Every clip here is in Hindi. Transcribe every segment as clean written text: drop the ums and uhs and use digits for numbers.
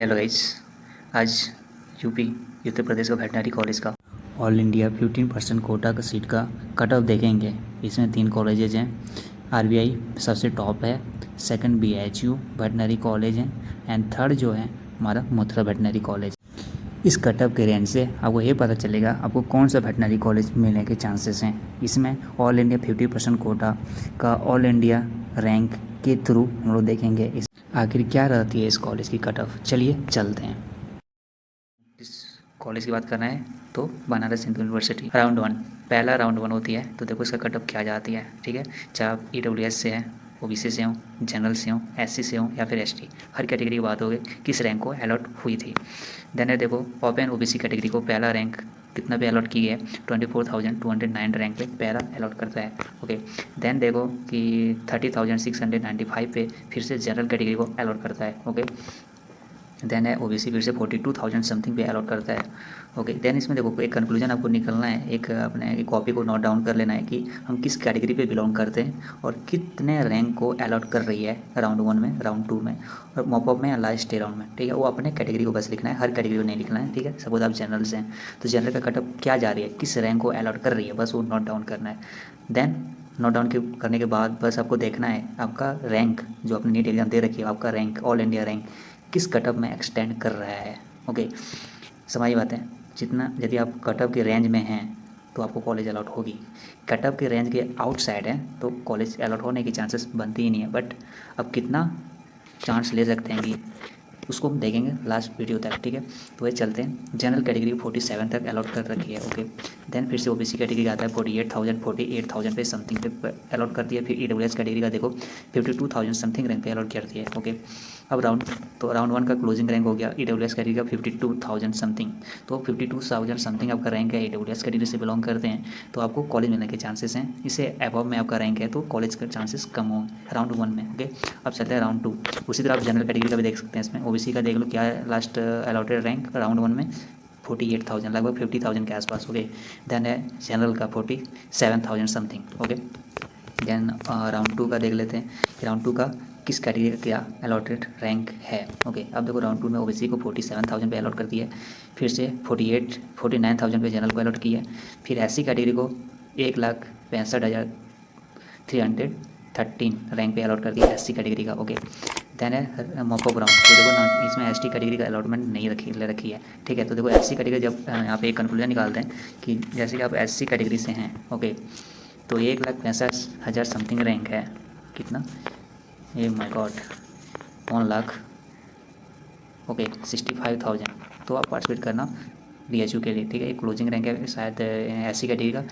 Hello guys. आज यूपी उत्तर प्रदेश का वेटनरी कॉलेज का ऑल इंडिया 15% कोटा का सीट का कट ऑफ देखेंगे। इसमें 3 कॉलेजेज हैं। आरबीआई सबसे टॉप है, सेकंड बीएचयू वेटनरी कॉलेज है, एंड थर्ड जो है हमारा मथुरा वेटनरी कॉलेज। इस कट ऑफ के रेंज से आपको ये पता चलेगा आपको कौन सा वेटनरी कॉलेज मिलने के चांसेस हैं। इसमें ऑल इंडिया 50% कोटा का ऑल इंडिया रैंक के थ्रू हम लोग देखेंगे इस आखिर क्या रहती है इस कॉलेज की कट ऑफ। चलिए चलते हैं। इस कॉलेज की बात करना है तो बनारस हिंदू यूनिवर्सिटी राउंड 1, पहला राउंड 1 होती है। तो देखो इसका कट ऑफ क्या जाती है। ठीक है, चाहे आप ईडब्ल्यूएस से हैं, ओबीसी से हों, जनरल से हों, एससी से हों या फिर एसटी, हर कैटेगरी की बात हो गई किस रैंक को अलॉट हुई थी। देन है देखो ओपन ओबीसी कैटेगरी को पहला रैंक कितना पे अलॉट की है, 24,209 रैंक पे पहला अलॉट करता है। ओके, देन देखो कि 30,695 पे फिर से जनरल कैटेगरी को अलॉट करता है। ओके, देन है ओबीसी फिर से 42,000 समथिंग पे अलॉट करता है। ओके, देन इसमें देखो एक कंक्लूजन आपको निकलना है, एक अपने एक कॉपी को नोट डाउन कर लेना है कि हम किस कैटेगरी पे बिलोंग करते हैं और कितने रैंक को अलॉट कर रही है राउंड 1 में, राउंड 2 में और मॉपअप में या लास्ट डे राउंड में। ठीक है, वो अपने कैटेगरी को बस लिखना है, हर कैटेगरी को नहीं लिखना है। ठीक है, सपोज आप जनरल से हैं तो जनरल का कटअप क्या जा रही है, किस रैंक को अलॉट कर रही है, बस वो नोट डाउन करना है। देन नोट डाउन करने के बाद बस आपको देखना है आपका रैंक जो आपने नीट एग्जाम दे रखी है, आपका रैंक ऑल इंडिया रैंक किस कटअप में एक्सटेंड कर रहा है। ओके, समझ बात है। जितना यदि आप कटअप के रेंज में हैं तो आपको कॉलेज अलॉट होगी, कटअप के रेंज के आउटसाइड है तो कॉलेज अलॉट होने की चांसेस बनती ही नहीं है। बट अब कितना चांस ले सकते हैं कि उसको हम देखेंगे लास्ट वीडियो तक। ठीक है, तो वही चलते हैं। जनरल कैटेगरी 47 तक अलॉट कर रखी है। ओके, देन फिर से ओबीसी कैटेगरी आता है 48,000 पे समथिंग पे अलॉट कर दिया। फिर ईडब्ल्यूएस कैटेगरी का देखो 52,000 समथिंग रैंक पे अलॉट कर दिया है। ओके, अब राउंड 1 का क्लोजिंग रैंक हो गया ईडब्ल्यूएस कैटेगरी का 52,000 समथिंग। तो 52,000 समथिंग आपका रैंक है, ईडब्ल्यूएस कैटेगरी से बिलोंग करते हैं तो आपको कॉलेज मिलने के चांसेस हैं। इससे अबव में आपका रैंक है तो कॉलेज के चांसेस कम हों राउंड 1 में। ओके, अब चलते हैं राउंड 2। उसी तरह आप जनरल कैटेगरी का भी देख सकते हैं। इसमें ओबीसी का देख लो क्या है लास्ट अलॉटेड रैंक राउंड 1 में 48,000, लगभग 50,000 के आसपास। ओके, देन है जनरल का 47,000 समथिंग। ओके, देन राउंड 2 का देख लेते हैं कि राउंड 2 का किस कैटेगरी का क्या अलॉटेड रैंक है। ओके, अब देखो राउंड 2 में ओबीसी को 47,000 पे अलॉट कर दिया है, फिर से 49,000 पे जनरल को अलॉट किया है, फिर एससी कैटेगरी को 1,65,313 रैंक पे अलॉट कर दिया एससी कैटेगरी का। ओके, देन है मॉपअप राउंड। तो देखो ना इसमें एसटी कैटेगरी का अलॉटमेंट नहीं ले रखी है। ठीक है, तो देखो एससी कैटेगरी जब यहाँ पे एक कंक्लूजन निकालते हैं कि जैसे कि आप एससी कैटेगरी से हैं। ओके, तो 1,65,000 समथिंग रैंक है, कितना, ए माय गॉड, 1,00,000। ओके, 65,000। तो आप पार्टिसिपेट करना बीएचयू के लिए। ठीक है, एक क्लोजिंग रैंक है शायद एससी कैटेगरी का।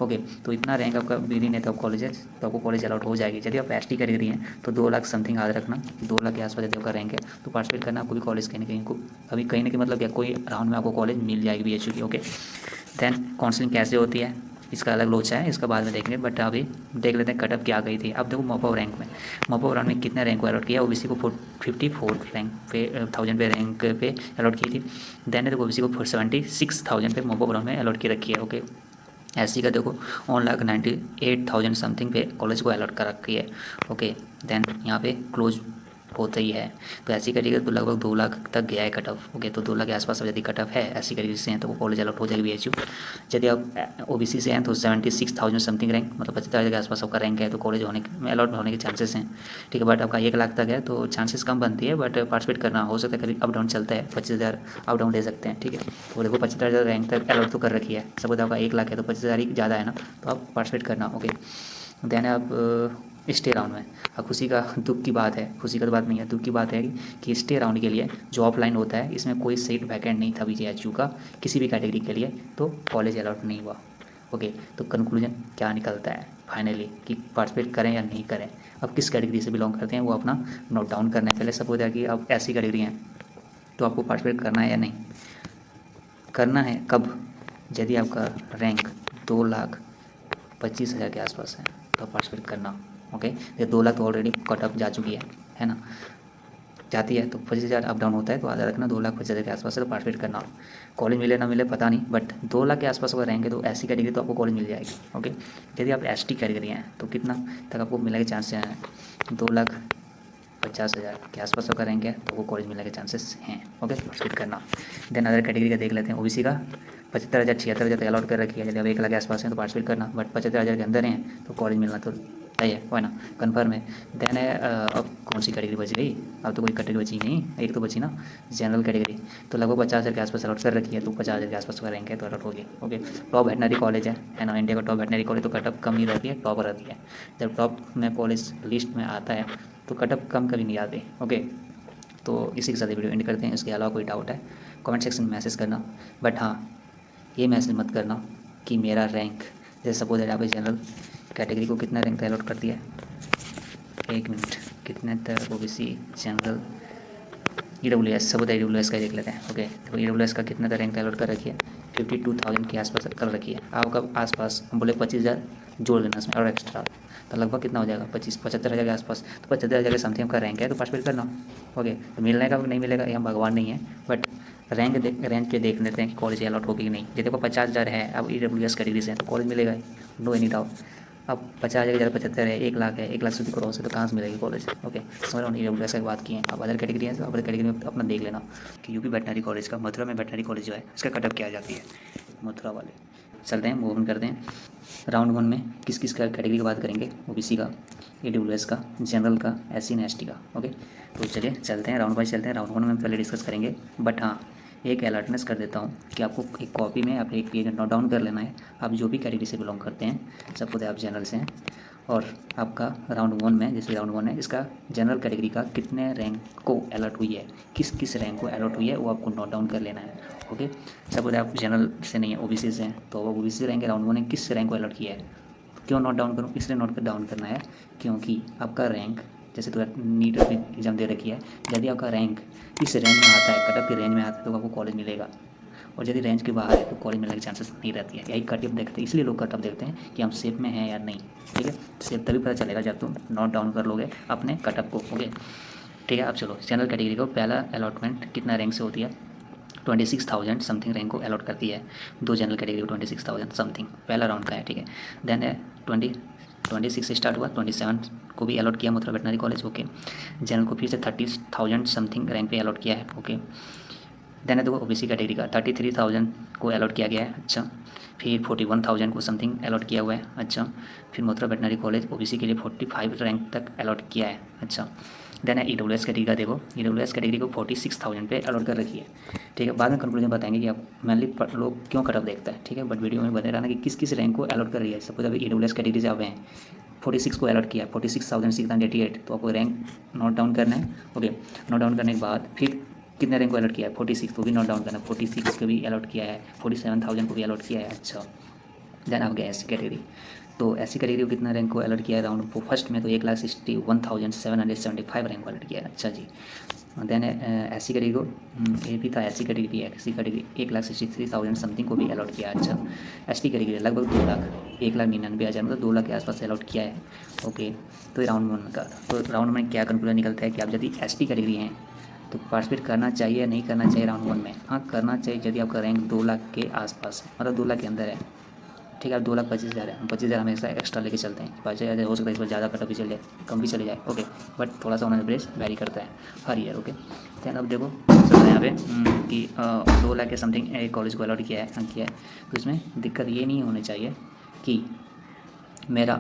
ओके, तो इतना रैंक आपका विद इन है तो आप कॉलेज तो आपको कॉलेज अलॉट हो जाएगी। यदि आप एसटी कैटेगरी हैं तो 2,00,000 समथिंग याद रखना, 2,00,000 के आसपास यदि आपका रैंक है तो पार्टिसिपेट करना, आपको भी कॉलेज कहीं ना कहीं को अभी कहीं ना कहीं मतलब क्या कोई राउंड में आपको कॉलेज मिल जाएगी बीएचयू की। ओके, देन काउंसलिंग कैसे होती है इसका अलग लोचा है, इसका बाद में देखेंगे। बट अभी देख लेते हैं कटअप क्या गई थी। अब देखो मॉपअप रैंक में, मॉपअप राउंड में कितने रैंक को अलॉट किया, ओबीसी को 54 रैंक पे 1000 पे रैंक पे अलॉट की थी। देन देखो ओबीसी को 76,000 पे मॉपअप राउंड में अलॉट की रखी है। ओके, एससी का देखो 1,98,000 समथिंग पे कॉलेज को अलॉट कर रखी है। ओके, देन यहाँ पे क्लोज होता ही है। तो एससी कैटेगरी तो लगभग 2,00,000 तक गया है कट ऑफ। ओके, तो 2,00,000 के आसपास अब यदि कट ऑफ है एससी कैटेगरी से हैं तो वो कॉलेज अलॉट हो जाएगी बीएचयू। यदि आप ओबीसी से हैं तो 76,000 समथिंग रैंक मतलब 75,000 के आसपास आपका रैंक है तो कॉलेज होने में अलॉट होने के चांसेस हैं। ठीक है, बट आपका 1,00,000 तक है तो चांसेस कम बनती है, बट पार्टिसिपेट करना हो सकता है कभी अप डाउन चलता है, 25,000 अप डाउन ले सकते हैं। ठीक है, तो देखो 75,000 रैंक तक अलॉट तो कर रखी है। सपोज आपका 1,00,000 है तो 25,000 ही ज़्यादा है ना, तो आप पार्टिसिपेट करना। ओके, देन आप स्टे राउंड में, अब खुशी का दुख की बात है, खुशी का तो बात नहीं है, दुख की बात है कि स्टे राउंड के लिए जो ऑफलाइन होता है इसमें कोई सीट वैकेंट नहीं था बीजेएचयू का किसी भी कैटेगरी के लिए, तो कॉलेज अलॉट नहीं हुआ। ओके, तो कंक्लूजन क्या निकलता है फाइनली कि पार्टिसिपेट करें या नहीं करें। अब किस कैटेगरी से बिलोंग करते हैं वो अपना नोट डाउन करना है। पहले सपोज है कि आप ऐसी कैटेगरी हैं तो आपको पार्टिसिपेट करना है या नहीं करना है। कब, यदि आपका रैंक 2,25,000 के आसपास है तो पार्टिसिपेट करना। ओके, ये 2,00,000 तो ऑलरेडी कट ऑफ जा चुकी है ना, जाती है तो 25,000 अप डाउन होता है तो आधा रखना, 2,25,000 के आसपास है तो पार्टिसिपेट करना। कॉलेज मिले ना मिले पता नहीं, बट 2,00,000 के आसपास अगर रहेंगे तो ऐसी कैटेगरी तो आपको कॉलेज मिल जाएगी। ओके, यदि आप एसटी कैटेगरी हैं तो कितना तक आपको मिलने के चांसेस हैं, 2,00,000 50,000 के आसपास अगर रैंक है तो वो कॉलेज मिलने के चांसेस हैं। ओके, पार्टिसिपेट करना। देन अदर कैटेगरी का देख लेते हैं। ओबीसी का 75,000 76,000 तो अलाउट कर रखी है, यदि अब 1 लाख के आसपास हैं तो पार्टिसिपेट करना, बट 75,000 के अंदर हैं तो कॉलेज मिलना तो तय है ना, कन्फर्म है। देन है अब कौन सी कैटेगरी बच गई, अब तो कोई कैटेगरी बची नहीं, एक तो बची ना, जनरल कैटेगरी। तो लगभग 50,000 के आसपास अलाउट कर रखी है, तो 50,000 के आसपास का रैंक है तो अलाउट होगी। ओके, टॉप वेटनरी कॉलेज है ना, इंडिया का टॉप वेटनरी कॉलेज, तो कटअप कम ही रहती है, टॉप रहती है। जब टॉप में कॉलेज लिस्ट में आता है तो कटअप कम कभी नहीं आती। ओके, तो इसी के साथ वीडियो एंड करते हैं। इसके अलावा कोई डाउट है कमेंट सेक्शन में मैसेज करना, बट हाँ ये मैसेज मत करना कि मेरा रैंक, जैसे सपोज है आपकी जनरल कैटेगरी को कितना रैंक अलॉट करती है, 1 मिनट, कितने तक OBC general EWS, suppose EWS का देख लेते हैं। ओके, तो EWS का कितना तक रैंक अलॉट कर रखी है, 52,000 के आसपास कर रखी है। आपका आसपास हम बोले 25,000 जोड़ देना इसमें और एक्स्ट्रा, तो लगभग कितना हो जाएगा, 75,000 के आसपास। तो 75,000 के समथिंग का रैंक है तो पार्टिसिपेट करना। ओके, तो मिलने का नहीं मिलेगा ये हम भगवान नहीं है, बट रैंक पे देख लेते हैं कि कॉलेज अलॉट होगी कि नहीं। जैसे देखो 50,000 है, अब EWS कैटेगरी से है तो कॉलेज मिलेगा, नो एनी डाउट। अब 50,000 की जगह 75 है, 1 लाख है, 1 लाख से भी क्रॉस है तो कहाँ से मिलेगी कॉलेज। ओके, समझ रहा हूँ, EWS की बात की है। अब अदर कैटेगरी है तो अदर कैटेगरी में अपना देख लेना कि यूपी वेटनरी कॉलेज का, मथुरा में वेटनरी कॉलेज जो है इसका कटअप क्या आ जाती है, मथुरा वाले। चलते हैं, मूव ऑन करते हैं। राउंड 1 में किस किस का कैटेगरी की बात करेंगे, ओबीसी का, EWS का, जनरल का, SC एंड ST का। ओके, तो चलिए चलते हैं, राउंड वाइज चलते हैं। राउंड 1 में पहले डिस्कस करेंगे, बट हाँ एक अलर्टनेस कर देता हूँ कि आपको एक कॉपी में आप एक पेज नोट डाउन कर लेना है। आप जो भी कैटेगरी से बिलोंग करते हैं, सपोज आप जनरल से हैं और आपका राउंड 1 में, जैसे राउंड 1 है, इसका जनरल कैटेगरी का कितने रैंक को अलर्ट हुई है, किस किस रैंक को अलर्ट हुई है वो आपको नोट डाउन कर लेना है। ओके, सपोज आप जनरल से नहीं है, ओबीसी से हैं, तो वो ओबीसी रैंक है, राउंड 1 ने किस रैंक को अलर्ट किया है। क्यों नोट डाउन करूँ, इसलिए नोट डाउन करना है क्योंकि आपका रैंक, जैसे तो नीट एग्जाम दे रखी है, यदि आपका रैंक इस रेंज में आता है, कटअप के रेंज में आता है तो आपको कॉलेज मिलेगा, और यदि रेंज के बाहर है तो कॉलेज मिलने के चांसेस नहीं रहती है। यही कटअप देखते हैं, इसलिए लोग कटअप देखते हैं कि हम सेफ में हैं या नहीं। ठीक है, सेफ तभी पता चलेगा जब तुम नोट डाउन कर लोगे अपने कटअप को। ओके, ठीक है। अब चलो, जनरल कैटेगरी को पहला अलॉटमेंट कितना रैंक से होती है, 26,000 समथिंग रैंक को अलॉट करती है। दो जनरल कैटेगरी को 26,000 समथिंग पहला राउंड का है। ठीक है, देन है 26 से स्टार्ट हुआ, 27 को भी अलॉट किया Mathura veterinary college. Okay, general को फिर से 30,000 समथिंग रैंक पे अलॉट किया है। ओके, देन है देखो ओबीसी कैटेगरी का 33,000 को अलॉट किया गया है। अच्छा, फिर 41,000 को समथिंग अलॉट किया हुआ है। अच्छा, फिर मथुरा वेटनरी कॉलेज ओबीसी के लिए 45 रैंक तक अलॉट किया है। अच्छा, देन है EWS कैटेगरी का, देखो EWS कैटेगरी को 46,000 पे अलॉट कर रखी है। ठीक है, बाद में कंक्लूजन बताएंगे कि आप मेनली लोग क्यों कटअप देखता है। ठीक है, बट वीडियो में बने रहना कि किस किस रैंक को अलॉट कर रही है। सपोज अभी EWS कैटेगरी से आप हैं, 46 को अलॉट किया, 46,688, तो आपको रैंक नोट डाउन करना है। ओके, नोट डाउन करने के बाद फिर कितने रैंक को अलॉट किया है, 46, तो भी नोट डाउन करना है। 46 को भी अलॉट किया है, 47,000 को भी अलॉट किया है। अच्छा, देन आप गए SC कैटेगरी, तो SC कैटेगरी को कितना रैंक को अलॉट किया है राउंड को फर्स्ट में, तो 1,61,775 रैंक को अलॉट किया है। अच्छा जी, देन SC कैटेगरी को ये भी था, SC कैटेगरी है, SC कैटेगरी 1,63,000 समथिंग को भी अलॉट किया है। अच्छा, ST कैटेगरी लगभग 2 लाख, 1,99,000 मतलब 2 लाख के आसपास अलॉट किया है। ओके, तो ये राउंड 1 का था। तो राउंड में क्या कंक्लूजन निकलता है कि आप यदि ST कैटेगरी हैं तो पार्टिसिपेट करना चाहिए या नहीं करना चाहिए राउंड 1 में। हाँ, करना चाहिए यदि आपका रैंक 2 लाख के आसपास, मतलब 2 लाख के अंदर है। ठीक है, आप 2,25,000 है, 25,000 हमेशा एक्स्ट्रा लेके चलते हैं। 5,000 हो सकता है इस पर ज़्यादा कटअप भी चल जाए, कम भी चले जाए। ओके, बट थोड़ा सा उन्होंने बेस वैरी करता है हर ईयर। ओके, दैन अब देखो चल रहा है यहाँ पे कि 2 लाख के समथिंग एक कॉलेज को अलॉट किया है, तो इसमें दिक्कत ये नहीं होनी चाहिए कि मेरा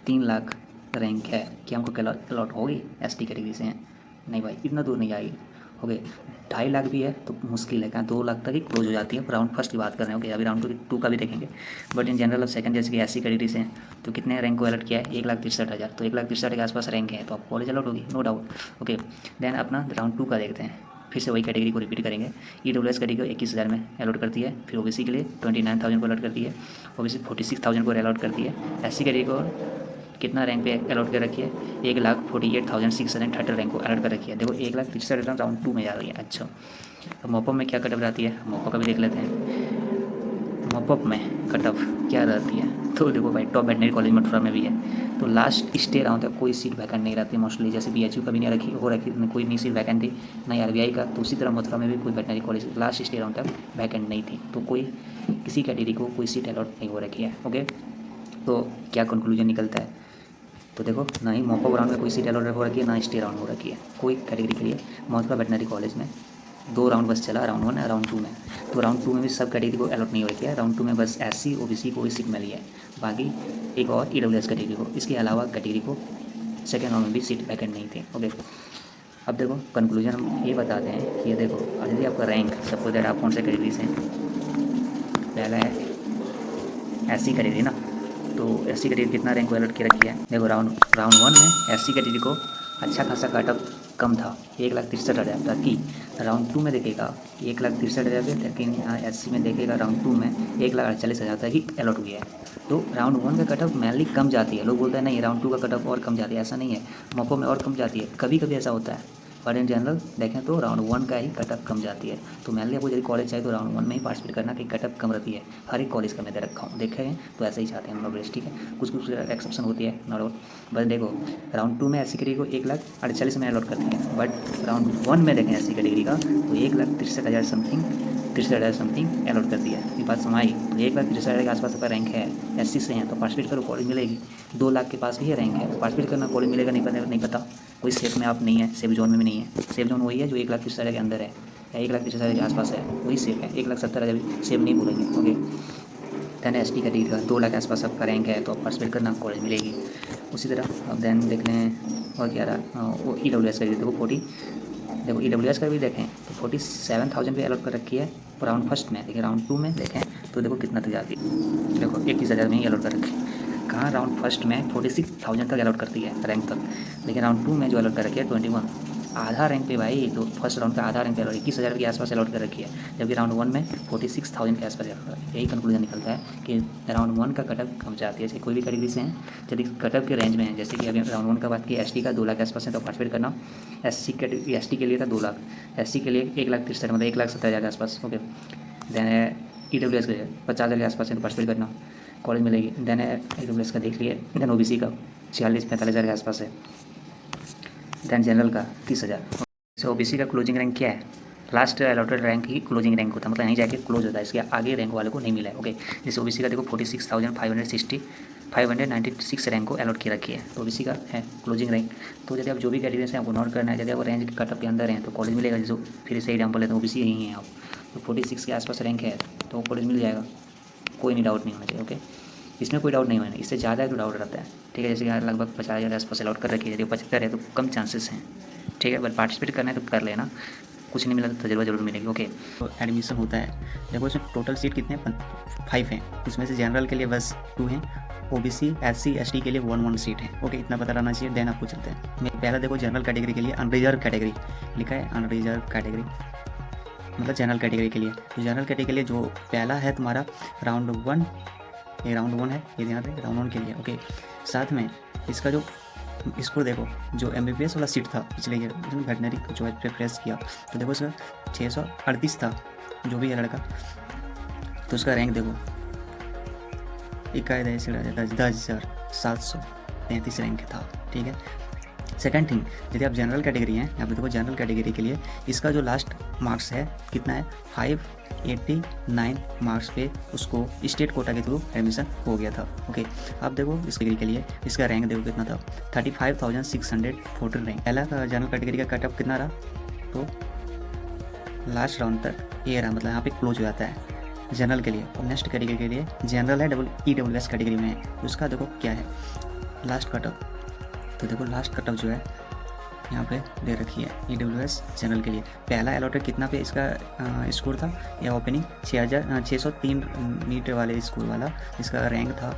3 लाख रैंक है कि हमको अलॉट होगी ST कैटेगरी से हैं। नहीं भाई, इतना दूर नहीं आएगी। ओके, 2.5 लाख भी है तो मुश्किल है, कहाँ 2 लाख तक ही क्लोज हो जाती है। राउंड फर्स्ट की बात कर रहे हैं। ओके, अभी राउंड 2 का भी देखेंगे, बट इन जनरल अब सेकंड जैसे कि SC कैटेगरी से हैं तो कितने रैंक को अलॉट किया है, 1,63,000, तो 1,63,000 के आसपास रैंक है तो आप कॉलेज अलॉट होगी, नो डाउट। ओके, देन अपना राउंड 2 का देखते हैं, फिर से वही कैटेगरी को रिपीट करेंगे। EWS कैटेगरी को 21,000 में अलॉट करती है, फिर OBC के लिए 29,000 को अलॉट करती है, OBC 46,000 को अलॉट करती है। SC कैटेगरी को कितना रैंक पे अलॉट कर रखी है, 1,48,630 रैंक को अलॉट कर रखी है। देखो 1,63,000 राउंड 2 में जा रही है। अच्छा, तो मॉपअप में क्या कटअप रहती है, मॉपअप का भी देख लेते हैं। मॉपअप में कटअप क्या रहती है, तो देखो भाई टॉप वेटनरी कॉलेज मथुरा में भी है, तो लास्ट स्टे राउंड तक कोई सीट वैकेंट नहीं रहती मोस्टली। जैसे BHU का भी नहीं रखी हो रखी, कोई नहीं सीट वैकेंट थी, ना RBI का, तो उसी तरह मथुरा में भी कोई veterinary college last stay round तक वैकेंट नहीं थी, तो कोई किसी कैटेगरी को कोई सीट अलॉट नहीं हो रखी है। ओके, तो क्या कंक्लूजन निकलता है तो देखो ना ही मॉपअप राउंड में कोई सीट अलॉट हो रखी है, ना स्टे राउंड हो रखी है कोई कैटेगरी के लिए। मौजूदा वेटनरी कॉलेज में 2 राउंड बस चला, राउंड 1 और राउंड 2 में। तो राउंड 2 में भी सब कैटेगरी को अलॉट नहीं हो रखी है। राउंड 2 में बस SC OBC को ही सीट मिली है, बाकी एक और EWS कैटेगरी को। इसके अलावा कैटेगरी को सेकेंड राउंड में भी सीट वैकेंट नहीं थी। ओके, अब देखो कंक्लूजन हम ये बताते हैं कि ये देखो यदि आपका रैंक, सपोज दैट आप कौन से कैटेगरी से हैं। पहला है SC कैटेगरी ना, तो SC कैटेगरी कितना रैंक को अलॉट की रखी है। देखो राउंड 1 में SC कैटेगरी को अच्छा खासा कटअप कम था, 1,63,000, जबकि राउंड 2 में देखेगा 1,63,000, लेकिन यहाँ SC में देखेगा राउंड 2 में 1,48,000 तक ही अलॉट हुई है। तो राउंड 1 का कटअप मेनली कम जाती है। लोग बोलते हैं नहीं राउंड 2 का कटअप और कम जाती है, ऐसा नहीं है। मॉपो में और कम जाती है, कभी कभी ऐसा होता है, बट इन जनरल देखें तो राउंड 1 का ही कटअप कम जाती है। तो मेनली आपको यदि कॉलेज चाहिए तो राउंड 1 में ही पार्टिसिपेट करना कि कटअप कम रहती है। हर एक कॉलेज का मैं दे रखा हूँ, देखे हैं तो ऐसा ही चाहते हैं हम लोग, ठीक है। कुछ कुछ एक्सेप्शन होती है नॉट आउट, बस देखो राउंड 2 में SC कैटेगरी को 1,48,000 में अलॉट करती है, बट राउंड 1 में देखें SC कैटेगरी का तो 1,63,000 समथिंग, 63,000 समथिंग अलॉट कर दिया है। ये बात समझ आई। तो 1,63,000 के आसपास का रैंक है, SC से हैं तो पार्टिसिपेट करो, कॉलेज मिलेगी। 2 लाख के पास भी है रैंक है तो पार्टिसिपेट करना, कॉलेज मिलेगा नहीं पता। कोई सेफ में आप नहीं है, सेफ जोन में भी नहीं है। सेफ जोन वही है जो 1,30,000 के अंदर है या 1,30,000 के आसपास है, वही सेफ है। 1,70,000 भी सेफ नहीं बोलेंगे। ओके, 10 ST कैटेगरी का 2 लाख के आसपास आपका रैंक है तो आप पार्टिसिपेट करना, कॉलेज मिलेगी। उसी तरह अब देन देख लें और क्या रहा, वो EWS का देखो 40, देखो EWS का भी देखें तो 47,000 पे अलॉट कर रखी है राउंड फर्स्ट में, लेकिन राउंड 2 में देखें तो देखो कितना तक जाती है। देखो 21,000 में ही अलॉट कर रखी है। कहाँ राउंड फर्स्ट में 46,000 तक अलॉट करती है रैंक तक, लेकिन राउंड 2 में जो अलॉट कर रखी है 21, आधा रैंक पे भाई। तो फर्स्ट राउंड का आधा रैंक पे अलॉट 21,000 के आसपास अलॉट कर रखी है, जबकि राउंड 1 में 46,000 के आसपास अलॉट कर रखी है। यही कंक्लूजन निकलता है कि राउंड 1 का कटअप कम जाती है। जैसे कोई भी कैटेगरी से हैं यदि कटअप के रेंज में है, जैसे कि अभी राउंड 1 का बात की ST का 2 लाख के आसपास है तो पार्टिसिपेट करना। ST के लिए था 2 लाख, SC के लिए 1,63,000 मतलब 1,70,000 के आसपास। ओके, देन EWS के लिए 50,000 के आसपास है तो पार्टिसिपेट करना, कॉलेज मिलेगी। देन EWS का देख लिए। देन OBC का 46-45,000 के आसपास है। देन जनरल का 30,000। सो OBC का क्लोजिंग रैंक क्या है, लास्ट अलॉटेड रैंक ही क्लोजिंग रैंक होता है, मतलब यहीं जाके क्लोज होता है, इसके आगे रैंक वाले को नहीं मिला है। ओके, जैसे OBC का देखो 46,596 रैंक को अलॉट की रखी है, तो OBC का है क्लोजिंग रैंक। तो यदि आप जो भी कैटेगरी से आपको नोट करना है, यदि आप रेंज के कटअप के अंदर हैं तो कॉलेज मिलेगा। जैसे फिर से एग्जाम्पल लेते हैं, OBC यहीं है आप, तो 46 के आसपास रैंक है तो कॉलेज मिल जाएगा, कोई नहीं डाउट नहीं होना चाहिए। ओके, इसमें कोई डाउट नहीं होना, इससे ज़्यादा है तो डाउट रहता है, ठीक है। जैसे यार लगभग 50,000 के आसपास अलॉट कर रखी है, यदि 75 है तो कम चांसेस हैं, ठीक है। बट पार्टिसिपेट करना है तो कर लेना, कुछ नहीं मिला तो तजुर्बा जरूर मिलेगी। ओके, तो एडमिशन होता है, देखो इसमें टोटल सीट कितने हैं, 5 हैं। उसमें से जनरल के लिए बस 2 हैं, OBC SC ST के लिए 1 सीट है। ओके, इतना पता रहना चाहिए। देन आपको चलते हैं, मैं पहला देखो जनरल कैटेगरी के लिए अनरिजर्व कैटेगरी लिखा है, अनरिजर्व कैटेगरी मतलब जनरल कैटेगरी के लिए। तो जनरल कैटेगरी के लिए जो पहला है तुम्हारा राउंड 1, ये राउंड 1 है, ये ध्यान रखें राउंड 1 के लिए। ओके, साथ में इसका जो स्कोर देखो, जो MBBS वाला सीट था पिछले ईयर वेटनरी जो प्रेफरेंस किया, तो देखो उसका 638 था, जो भी है लड़का, तो उसका रैंक देखो 10,733 रैंक था, ठीक है। सेकंड थिंग, यदि आप जनरल कैटेगरी हैं, यहाँ पे देखो जनरल कैटेगरी के लिए इसका जो लास्ट मार्क्स है कितना है, 589 मार्क्स पे उसको स्टेट कोटा के थ्रू एडमिशन हो गया था। ओके, अब देखो इस कैटेगरी के लिए इसका रैंक देखो कितना था, 35,614 रैंक। पहला का जनरल कैटेगरी का कटअप कितना रहा, तो लास्ट राउंड तक ये रहा, मतलब यहाँ पे क्लोज हो जाता है जनरल के लिए। और नेक्स्ट कैटेगरी के लिए जनरल है, EWS कैटेगरी में है, उसका देखो क्या है लास्ट कटअप, तो देखो लास्ट कटअप जो है यहाँ पे दे रखी है EWS जनरल के लिए। पहला अलॉटेड कितना पे इसका स्कोर था, या ओपनिंग 603 मीटर वाले स्कोर वाला, इसका रैंक था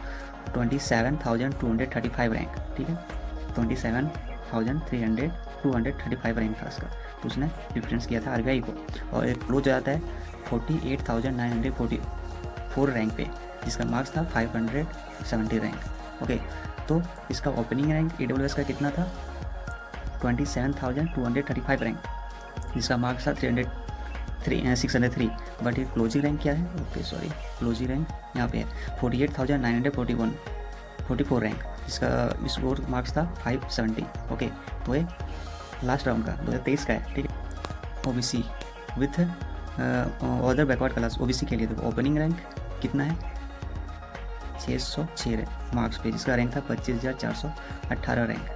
27,235 रैंक, ठीक है। 27,235 रैंक था इसका, तो उसने प्रेफरेंस किया था RBI को। और एक क्लोज हो जाता है 48,944 रैंक पे, जिसका मार्क्स था 570 रैंक। ओके, तो इसका ओपनिंग रैंक EWS का कितना था, 27,235 रैंक, जिसका मार्क्स था 603। बट ये क्लोजिंग रैंक क्या है, ओके सॉरी, क्लोजिंग रैंक यहाँ पे है 48,944 रैंक, जिसका स्कोर मार्क्स था 570। ओके, तो ये लास्ट राउंड का 2023 का है, ठीक है। OBC with other backward class, OBC के लिए देखो ओपनिंग रैंक कितना है, 606 मार्क्स पे, जिसका रैंक था 25,418 रैंक,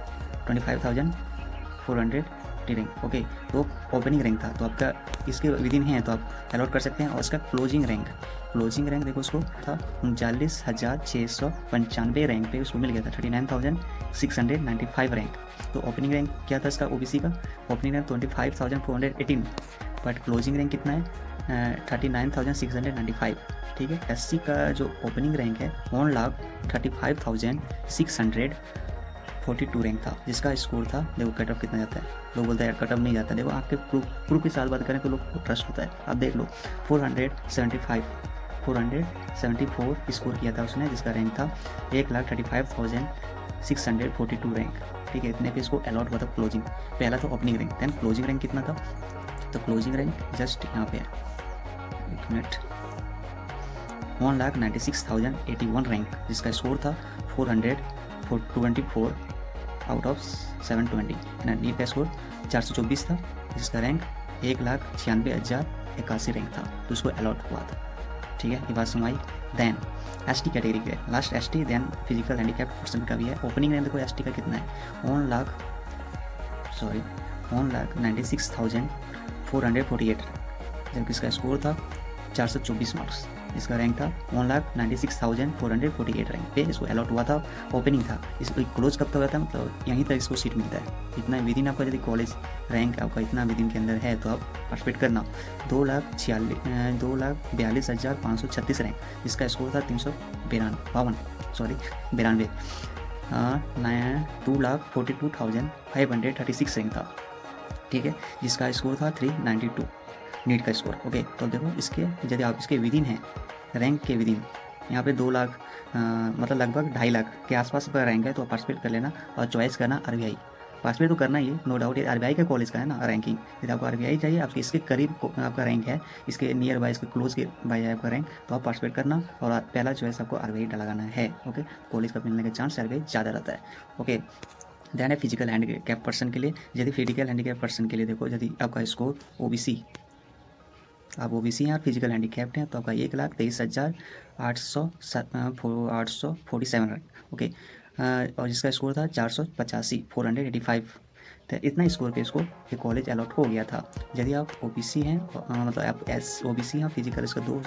25,400 रैंक। ओके, तो ओपनिंग रैंक था, तो आपका इसके विद इन है तो आप अलॉट कर सकते हैं। और इसका क्लोजिंग रैंक देखो उसको था 39,695 रैंक पे उसको मिल गया था 39,695 रैंक। तो ओपनिंग रैंक क्या था इसका ओबीसी का, opening rank 25,418, but closing rank कितना है 39,695। ठीक है, एससी का जो ओपनिंग रैंक है 1,35,642 रैंक था, जिसका स्कोर था, देखो कट ऑफ कितना जाता है, लोग बोलते हैं यार कट ऑफ नहीं जाता, देखो आपके प्रूफ के साथ बात करें तो लोग को ट्रस्ट होता है। आप देख लो 474 स्कोर किया था उसने, जिसका रैंक था 1,35,642 रैंक। ठीक है, इतने पे इसको अलॉट हुआ था क्लोजिंग। पहला तो opening rank, then closing rank कितना था, तो क्लोजिंग रैंक जस्ट यहाँ पे है, एक मिनट, 1,96,081 रैंक, जिसका स्कोर था 424 आउट ऑफ 720। नीट का स्कोर 424 था, जिसका रैंक 1,96,081 रैंक था, तो उसको अलॉट हुआ था। ठीक है, ये बात सुनाई। देन एसटी कैटेगरी के last ST, then physical handicapped person का भी है। ओपनिंग रैंक देखो एसटी का कितना है, 1,96,448, जबकि इसका स्कोर था 424 मार्क्स, इसका रैंक था 1,96,448 रैंक पे इसको अलॉट हुआ था। ओपनिंग था, इसको क्लोज कब तक हुआ था, मतलब यहीं तक इसको सीट मिलता है। इतना विद इन आपका यदि कॉलेज रैंक आपका इतना विद इन के अंदर है तो आप पार्टिसिपेट करना। 2,42,536 रैंक, जिसका स्कोर था 392 2,42,536 रैंक था। ठीक है, जिसका स्कोर था 392 नीट का स्कोर। ओके, तो देखो इसके यदि आप इसके विद इन हैं, रैंक के विद इन, यहाँ पे 2 लाख मतलब लगभग 2.5 लाख के आसपास का रैंक है, तो पार्टिसिपेट कर लेना और चॉइस करना आरबीआई। पार्टिसिपेट तो करना ही है, नो डाउट, ये आरबीआई का कॉलेज का है ना रैंकिंग। यदि आपको आरबीआई चाहिए, आपके इसके करीब आपका रैंक है, इसके नियर बाय, इसके क्लोज के बाय है आपका रैंक, तो आप पार्टिसिपेट करना और पहला चॉइस आपको आरबीआई लगाना है। ओके, कॉलेज का मिलने का चांस आरबीआई ज़्यादा रहता है। ओके, देन है फिजिकल हैंडीकैप पर्सन के लिए। यदि फिजिकल हैंडीकैप पर्सन के लिए देखो, यदि आपका स्कोर ओबीसी, आप ओबीसी हैं और फिजिकल हैंडीकैप्ड हैं, तो आपका 1,23,847 रैंक। ओके, और जिसका स्कोर था 485 तो इतना स्कोर पे इसको ये कॉलेज अलॉट हो गया था। यदि आप ओबीसी हैं, मतलब आप ओबीसी हैं, फिजिकल, इसका दो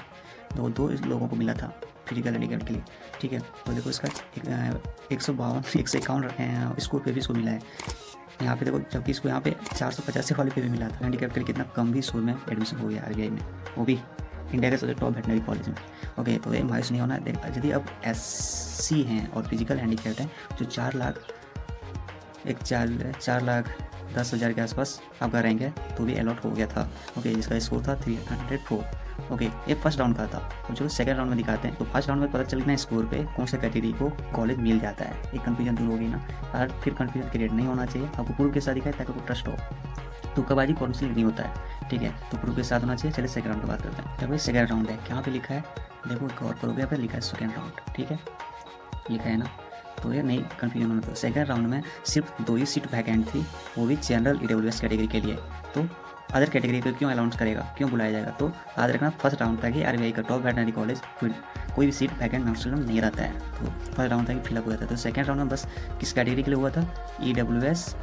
लोगों को मिला था फिजिकल हैंडीकैप्ड के लिए। ठीक है, तो देखो इसका 151 स्कोर पे भी इसको मिला है यहाँ पे देखो, जबकि इसको यहाँ पे 485 वाले पे भी मिला था। हैंडीकैप्ड के लिए कितना कम भी स्कोर में एडमिशन हो गया आरबीआई में, वो भी इंडिया के सबसे टॉप वेटनरी कॉलेज में। ओके, तो ये मायूस नहीं होना। यदि अब एससी हैं और फिजिकल हैंडीकैप्ड हैं, जो 4,10,000 के आसपास आपका रैंक है, तो भी अलॉट हो गया था। ओके, जिसका स्कोर था 304। ओके, ये फर्स्ट राउंड का था। तो जो सेकंड राउंड में दिखाते हैं, तो फर्स्ट राउंड में पता चल गया स्कोर पे कौन से कैटेगरी को कॉलेज मिल जाता है। एक कन्फ्यूजन दूर होगी ना, और फिर कन्फ्यूजन क्रिएट नहीं होना चाहिए, आपको प्रूफ के साथ दिखाए ताकि आपको ट्रस्ट हो। तुक्काबाजी काउंसिलिंग नहीं होता है, ठीक है, तो प्रूफ के साथ होना चाहिए। चलिए सेकंड राउंड की बात करते हैं। देखो सेकंड राउंड है, यहाँ पे लिखा है, देखो गौर करोगे, यहाँ पे लिखा है सेकंड राउंड, ठीक है, लिखा है ना, तो ये नहीं कन्फ्यूजन होना। तो सेकंड राउंड में सिर्फ 2 ही सीट वैकेंट थी, वो भी जनरल ईडब्ल्यूएस कैटेगरी के लिए। तो अदर कैटेगरी को क्यों अलाउंस करेगा, क्यों बुलाया जाएगा, तो याद रखना फर्स्ट राउंड तक ही आरबीआई का टॉप वेटनरी कॉलेज कोई भी सीट वैकेंट मैक्सिमम नहीं रहता है, तो फर्स्ट राउंड तक फिलअप हो जाता है। तो सेकंड राउंड में बस किस कैटेगरी के लिए हुआ था, ईडब्ल्यूएस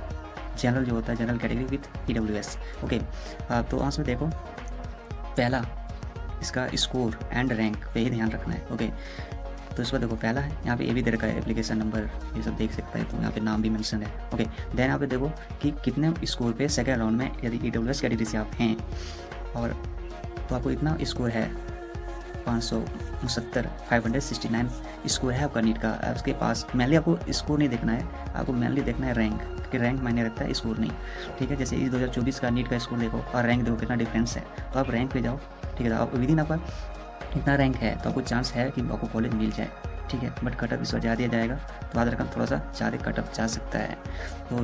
जनरल जो होता है, general category with EWS. Okay, तो वहाँ से देखो पहला इसका स्कोर एंड रैंक पे ही ध्यान रखना है। ओके, तो इसको देखो पहला है, यहाँ पे ये भी दे रखा है, एप्लीकेशन नंबर ये सब देख सकता है, तो यहाँ पे नाम भी मेंशन है। ओके, देन यहाँ पे देखो कि कितने स्कोर पे सेकंड राउंड में यदि ईडब्ल्यूएस कैटेगरी से आप हैं और तो आपको इतना स्कोर है 569 स्कोर है आपका नीट का उसके पास। मेनली आपको स्कोर नहीं देखना है, आपको मेनली देखना है रैंक, क्योंकि रैंक मायने रखता है, स्कोर नहीं। ठीक है, जैसे इस 2024 का नीट का स्कोर देखो और रैंक देखो कितना डिफरेंस है, तो आप रैंक पे जाओ। ठीक है, आप विद इन आपका इतना रैंक है तो आपको चांस है कि आपको कॉलेज मिल जाए। ठीक है, बट कटअप इस वजह दिया जाएगा, तो याद रखना थोड़ा सा ज़्यादा कटअप जा सकता है। तो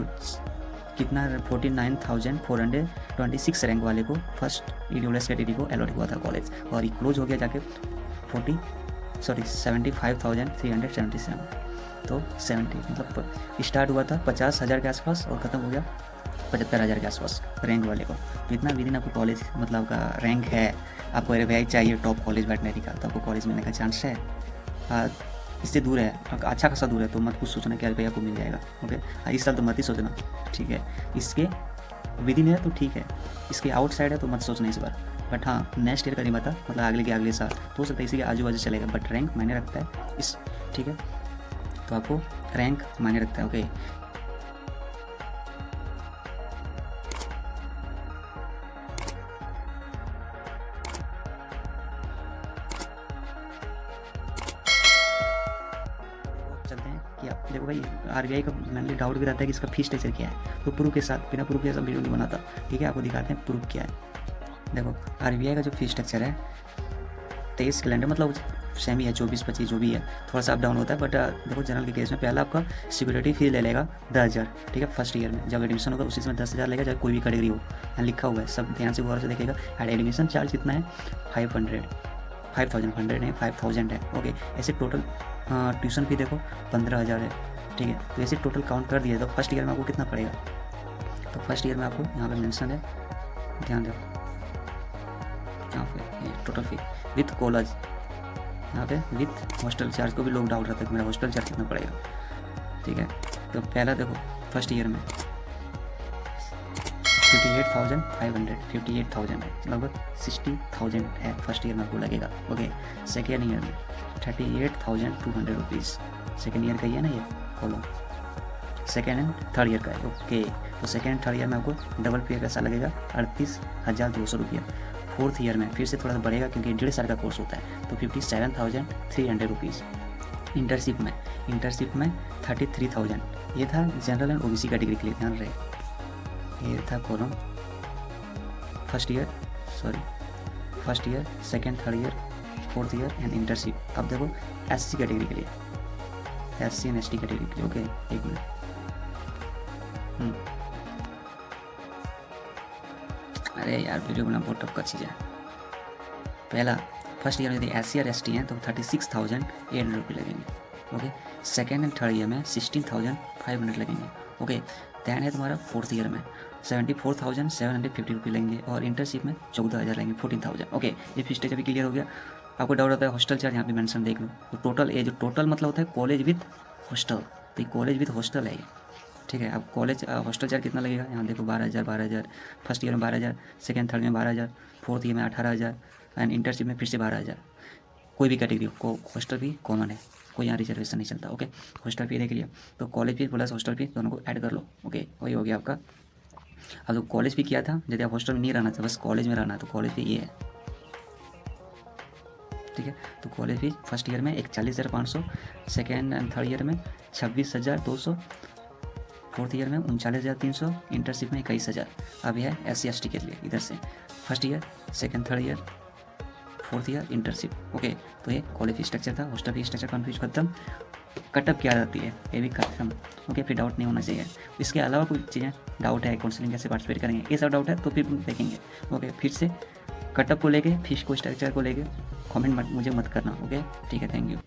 कितना 49,426 रैंक वाले को फर्स्ट ईडब्ल्यूएस कैटेगरी को अलॉट हुआ था कॉलेज, और ये क्लोज हो गया जाके 75,377। तो 70 मतलब स्टार्ट हुआ था 50,000 के आसपास और ख़त्म हो गया 75,000 के आसपास रैंक वाले को। तो इतना विद इन आपको कॉलेज मतलब का रैंक है, आपको आरबीआई चाहिए टॉप कॉलेज वेटनरी का, तो आपको कॉलेज मिलने का चांस है। इससे दूर है, अच्छा खासा दूर है, तो मत कुछ सोचना कि रुपया को मिल जाएगा। ओके, इस साल तो मत ही सोचना, ठीक है। इसके विद इन है तो ठीक है, इसके आउटसाइड है तो मत सोचना इस बार। बट हाँ, नेक्स्ट ईयर का नहीं पता, मतलब अगले साल तो हो सकता है इसी के आजू बाजू चलेगा, बट रैंक मायने रखता है इस, ठीक है। तो आपको रैंक मायने रखता है। ओके, चलते हैं कि आप देखो भाई, आरबीआई का मैंने डाउट भी रहता है कि इसका फीस स्ट्रक्चर क्या है, तो प्रूफ के साथ, बिना प्रूफ के साथ वीडियो नहीं बनाता, ठीक है। आपको दिखाते हैं प्रूफ क्या है। देखो आरबीआई का जो फीस स्ट्रक्चर है 23 कैलेंडर, मतलब सेम ही है, 24-25 जो भी है, थोड़ा सा अप डाउन होता है। बट देखो जनरल के केस में पहला आपका सिक्योरिटी फीस ले लेगा 10,000, ठीक है। फर्स्ट ईयर में जब एडमिशन होगा उसी समय 10,000 लेगा, चाहे कोई भी कैटेगरी हो, यहाँ लिखा हुआ है, सब ध्यान से गौर से देखेगा। एंड एडमिशन चार्ज कितना है, 5,100 नहीं 5,000 है। ओके, ऐसे टोटल ट्यूशन फी देखो 15,000 है, ठीक है। तो ऐसे टोटल काउंट कर दिया तो फर्स्ट ईयर में आपको कितना पड़ेगा, तो फर्स्ट ईयर में आपको यहाँ पे मेंशन है, ध्यान दो यहाँ पे टोटल फी विथ कॉलेज, यहाँ पे विथ हॉस्टल चार्ज को भी लोग डाउट रहता है कि मेरा हॉस्टल चार्ज कितना पड़ेगा, ठीक है। तो पहला देखो फर्स्ट ईयर में 58,500 है, लगभग 60,000 है फर्स्ट ईयर में आपको लगेगा। ओके, सेकेंड ईयर में 38,200 रुपीज़, सेकेंड ईयर का ही है ना ये column, second and third year का है। ओके, तो सेकेंड एंड थर्ड ईयर में आपको डबल पे कैसा लगेगा, 38,200 रुपया। फोर्थ ईयर में फिर से थोड़ा सा बढ़ेगा क्योंकि 1.5 साल का कोर्स होता है, तो 57,300 रुपीज़। इंटर्नशिप में 33,000, ये था जनरल एंड ओबीसी कैटेगरी के लिए, ध्यान रहे। ये था column first year, second, third year, fourth year and internship. अब देखो एससी कैटेगरी के लिए, एससी एंड एसटी कैटेगरी के लिए। ओके, एक मिनट, अरे यार वीडियो बना बहुत टफ का चीज़ है। पहला फर्स्ट ईयर में यदि एससी और एसटी हैं तो 36,800 रुपये लगेंगे। Okay, second and third year में 16,500 लगेंगे। ओके, दैन है तुम्हारा फोर्थ ईयर में 74,750 रुपये लेंगे, और इंटर्नशिप में 14,000 लेंगे, 14,000। ओके, ये फीस स्ट्रक्चर भी क्लियर हो गया। आपको डाउट होता है हॉस्टल चार्ज, यहाँ पे मेंशन देख लो। तो टोटल ये जो टोटल मतलब होता है कॉलेज विथ हॉस्टल, तो ये कॉलेज विथ हॉस्टल है ये, ठीक है। अब कॉलेज हॉस्टल चार्ज कितना लगेगा, यहाँ देखो 12,000 फर्स्ट ईयर में 12,000, सेकेंड थर्ड में 12,000, फोर्थ ईयर में 18,000 एंड इंटर्नशिप में फिर से 12,000। कोई भी कैटेगरी को हॉस्टल फी कॉमन है, कोई यहाँ रिजर्वेशन नहीं चलता। ओके, हॉस्टल फी देख लिया, तो college fee plus hostel fee दोनों को ऐड कर लो। ओके, वही हो गया आपका। अब तो कॉलेज फी किया था, यदि आप हॉस्टल में नहीं रहना था, बस कॉलेज में रहना है, तो कॉलेज फी ये है, ठीक है। तो कॉलेज फी फर्स्ट ईयर में 41,500, सेकेंड एंड थर्ड ईयर में 26,200, फोर्थ ईयर में 39,300, इंटर्नशिप में 21,000। अब यह है SC ST के लिए, इधर से first year, second, third year, fourth year, internship. Okay, तो ये कॉलेज फी स्ट्रक्चर था, हॉस्टल फी स्ट्रक्चर कन्फ्यूज खत्म। कटअप क्या रहती है ये भी खत्म। ओके, फिर डाउट नहीं होना चाहिए। इसके अलावा कोई चीज़ें डाउट है, काउंसलिंग कैसे पार्टिसिपेट करेंगे, ये सब डाउट है तो फिर देखेंगे। ओके, फिर से कटअप को लेके, फीस को स्ट्रक्चर को लेके कमेंट मुझे मत करना। ओके, ठीक है, थैंक यू।